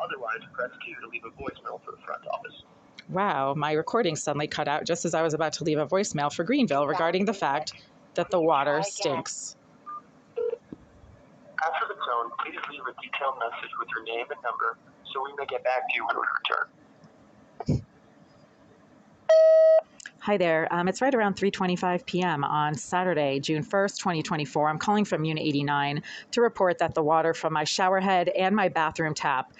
Otherwise, press 2 to leave a voicemail for the front office. Wow, my recording suddenly cut out just as I was about to leave a voicemail for Greenville regarding the fact that the water stinks. After the tone, please leave a detailed message with your name and number so we may get back to you when we return. Hi there. It's right around 3:25 p.m. on Saturday, June 1st, 2024. I'm calling from Unit 89 to report that the water from my shower head and my bathroom tap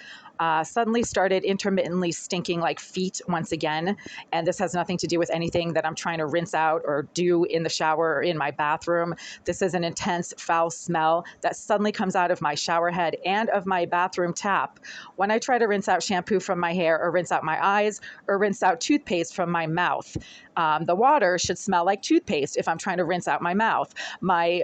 suddenly started intermittently stinking like feet once again. And this has nothing to do with anything that I'm trying to rinse out or do in the shower or in my bathroom. This is an intense foul smell that suddenly comes out of my shower head and of my bathroom tap when I try to rinse out shampoo from my hair or rinse out my eyes or rinse out toothpaste from my mouth. The water should smell like toothpaste if I'm trying to rinse out my mouth. My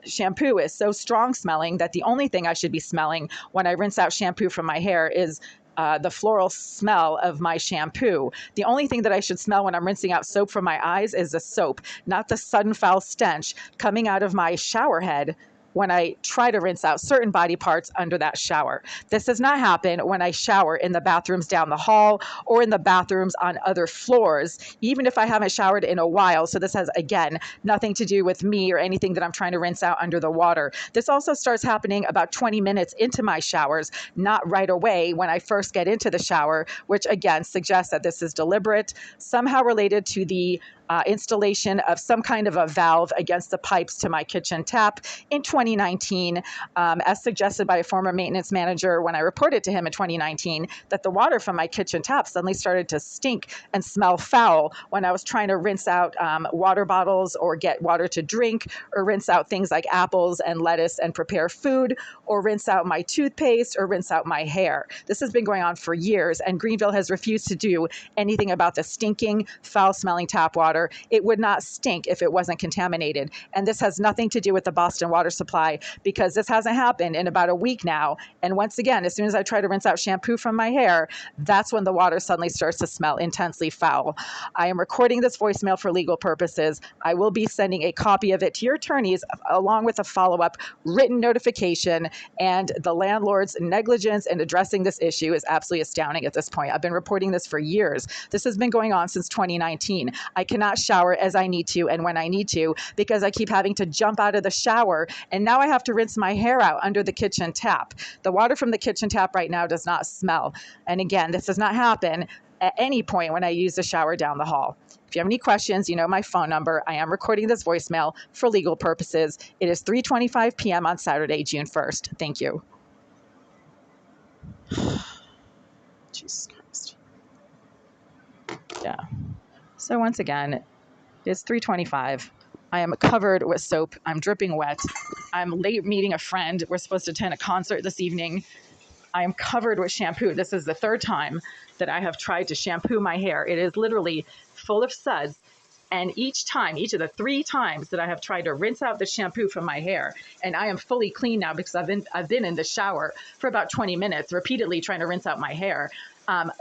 shampoo is so strong smelling that the only thing I should be smelling when I rinse out shampoo from my hair is the floral smell of my shampoo. The only thing that I should smell when I'm rinsing out soap from my eyes is the soap, not the sudden foul stench coming out of my shower head when I try to rinse out certain body parts under that shower. This does not happen when I shower in the bathrooms down the hall or in the bathrooms on other floors, even if I haven't showered in a while. So this has, again, nothing to do with me or anything that I'm trying to rinse out under the water. This also starts happening about 20 minutes into my showers, not right away when I first get into the shower, which again suggests that this is deliberate, somehow related to the installation of some kind of a valve against the pipes to my kitchen tap in 2019, as suggested by a former maintenance manager when I reported to him in 2019 that the water from my kitchen tap suddenly started to stink and smell foul when I was trying to rinse out water bottles or get water to drink or rinse out things like apples and lettuce and prepare food or rinse out my toothpaste or rinse out my hair. This has been going on for years, and Greenville has refused to do anything about the stinking, foul-smelling tap water. It would not stink if it wasn't contaminated. And this has nothing to do with the Boston water supply because this hasn't happened in about a week now. And once again, as soon as I try to rinse out shampoo from my hair, that's when the water suddenly starts to smell intensely foul. I am recording this voicemail for legal purposes. I will be sending a copy of it to your attorneys along with a follow-up written notification. And the landlord's negligence in addressing this issue is absolutely astounding at this point. I've been reporting this for years. This has been going on since 2019. I cannot shower as I need to and when I need to because I keep having to jump out of the shower, and now I have to rinse my hair out under the kitchen tap. The water from the kitchen tap right now does not smell. And again, this does not happen at any point when I use the shower down the hall. If you have any questions, you know my phone number. I am recording this voicemail for legal purposes. It is 3:25 p.m. on Saturday, June 1st. Thank you. Jesus Christ. Yeah. So once again, it's 3:25. I am covered with soap. I'm dripping wet. I'm late meeting a friend. We're supposed to attend a concert this evening. I am covered with shampoo. This is the third time that I have tried to shampoo my hair. It is literally full of suds. And each of the 3 times that I have tried to rinse out the shampoo from my hair, and I am fully clean now because I've been in the shower for about 20 minutes, repeatedly trying to rinse out my hair.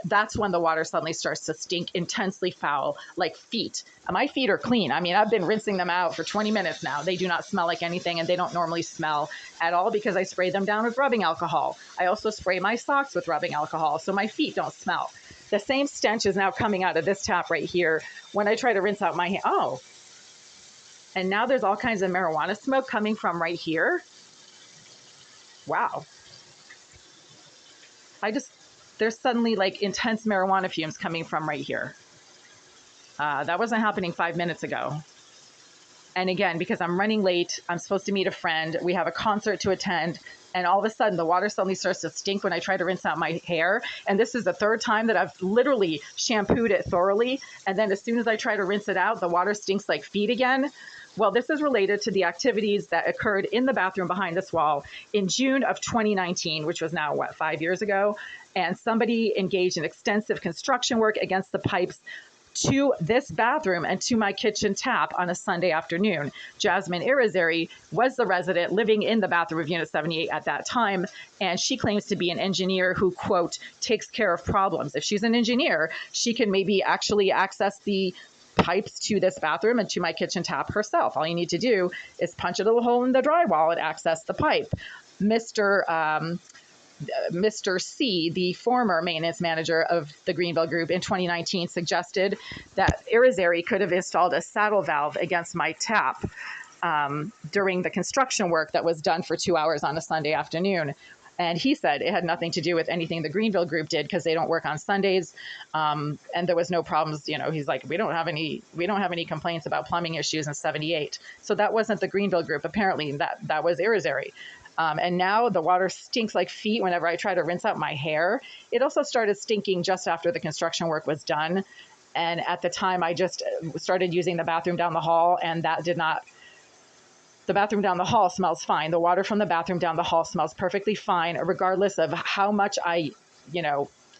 That's when the water suddenly starts to stink intensely foul, like feet. My feet are clean. I mean, I've been rinsing them out for 20 minutes now. They do not smell like anything, and they don't normally smell at all because I spray them down with rubbing alcohol. I also spray my socks with rubbing alcohol, so my feet don't smell. The same stench is now coming out of this tap right here when I try to rinse out my hair. Oh, and now there's all kinds of marijuana smoke coming from right here. Wow. There's suddenly like intense marijuana fumes coming from right here. That wasn't happening 5 minutes ago. And again, because I'm running late, I'm supposed to meet a friend. We have a concert to attend. And all of a sudden, the water suddenly starts to stink when I try to rinse out my hair. And this is the third time that I've literally shampooed it thoroughly. And then as soon as I try to rinse it out, the water stinks like feet again. Well, this is related to the activities that occurred in the bathroom behind this wall in June of 2019, which was now, 5 years ago. And somebody engaged in extensive construction work against the pipes to this bathroom and to my kitchen tap on a Sunday afternoon. Jasmine Irizarry was the resident living in the bathroom of Unit 78 at that time, and she claims to be an engineer who, quote, takes care of problems. If she's an engineer, she can maybe actually access the pipes to this bathroom and to my kitchen tap herself. All you need to do is punch a little hole in the drywall and access the pipe. Mr. Mr. C, the former maintenance manager of the Greenville Group in 2019, suggested that Irizarry could have installed a saddle valve against my tap during the construction work that was done for 2 hours on a Sunday afternoon. And he said it had nothing to do with anything the Greenville Group did because they don't work on Sundays, and there was no problems. You know, he's like, we don't have any complaints about plumbing issues in '78. So that wasn't the Greenville Group. Apparently, that was Irizarry. And now the water stinks like feet whenever I try to rinse out my hair. It also started stinking just after the construction work was done. And at the time, I just started using the bathroom down the hall, and that did not. The bathroom down the hall smells fine. The water from the bathroom down the hall smells perfectly fine, regardless of how much I,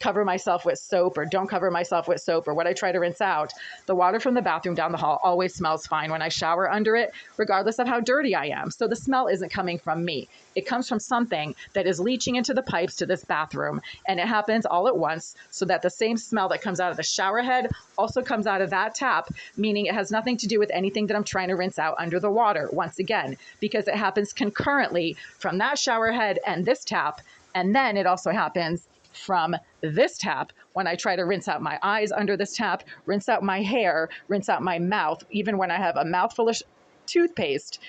cover myself with soap or don't cover myself with soap or what I try to rinse out. The water from the bathroom down the hall always smells fine when I shower under it, regardless of how dirty I am. So the smell isn't coming from me. It comes from something that is leaching into the pipes to this bathroom, and it happens all at once, so that the same smell that comes out of the shower head also comes out of that tap, meaning it has nothing to do with anything that I'm trying to rinse out under the water, once again, because it happens concurrently from that shower head and this tap, and then it also happens from this tap when I try to rinse out my eyes under this tap, rinse out my hair, rinse out my mouth, even when I have a mouthful of toothpaste.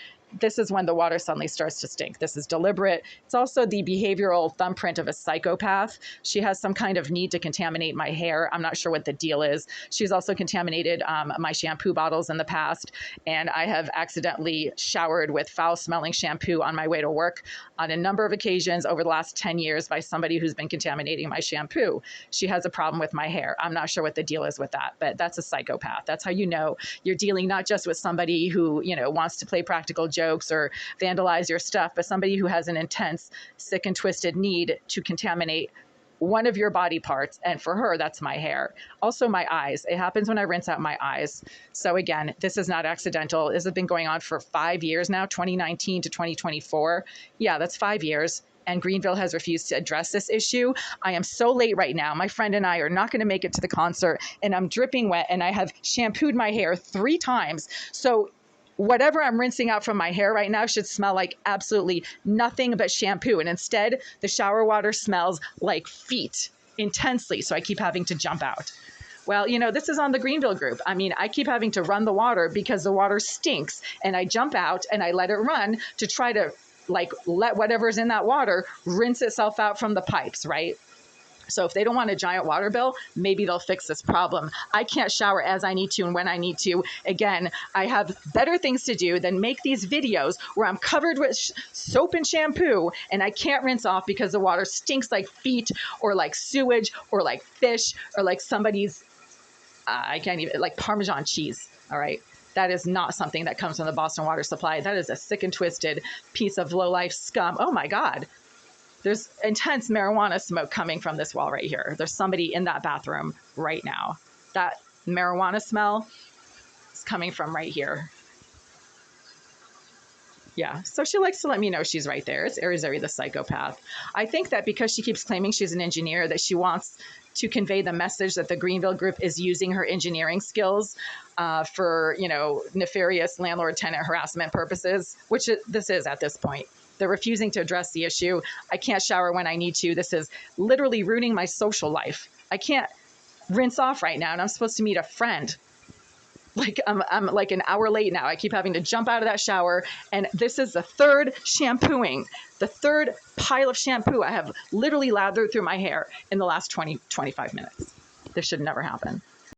This is when the water suddenly starts to stink. This is deliberate. It's also the behavioral thumbprint of a psychopath. She has some kind of need to contaminate my hair. I'm not sure what the deal is. She's also contaminated my shampoo bottles in the past, and I have accidentally showered with foul-smelling shampoo on my way to work on a number of occasions over the last 10 years by somebody who's been contaminating my shampoo. She has a problem with my hair. I'm not sure what the deal is with that, but that's a psychopath. That's how you know you're dealing not just with somebody who, wants to play practical jokes or vandalize your stuff, but somebody who has an intense, sick and twisted need to contaminate one of your body parts. And for her, that's my hair. Also my eyes. It happens when I rinse out my eyes. So again, this is not accidental. This has been going on for 5 years now, 2019 to 2024. Yeah, that's 5 years. And Greenville has refused to address this issue. I am so late right now. My friend and I are not going to make it to the concert, and I'm dripping wet, and I have shampooed my hair 3 times. So whatever I'm rinsing out from my hair right now should smell like absolutely nothing but shampoo. And instead, the shower water smells like feet intensely. So I keep having to jump out. Well, this is on the Greenville Group. I mean, I keep having to run the water because the water stinks. And I jump out and I let it run to try to let whatever's in that water rinse itself out from the pipes, right? So if they don't want a giant water bill, maybe they'll fix this problem. I can't shower as I need to and when I need to. Again, I have better things to do than make these videos where I'm covered with soap and shampoo and I can't rinse off because the water stinks like feet or like sewage or like fish or like somebody's, I can't even, like Parmesan cheese, all right? That is not something that comes from the Boston Water Supply. That is a sick and twisted piece of low-life scum. Oh my God. There's intense marijuana smoke coming from this wall right here. There's somebody in that bathroom right now. That marijuana smell is coming from right here. Yeah, so she likes to let me know she's right there. It's Irizarry the psychopath. I think that because she keeps claiming she's an engineer, that she wants to convey the message that the Greenville Group is using her engineering skills for, nefarious landlord-tenant harassment purposes, which this is at this point. They're refusing to address the issue. I can't shower when I need to. This is literally ruining my social life. I can't rinse off right now, and I'm supposed to meet a friend. Like I'm like an hour late now. I keep having to jump out of that shower, and this is the 3rd shampooing, the 3rd pile of shampoo I have literally lathered through my hair in the last 20, 25 minutes. This should never happen.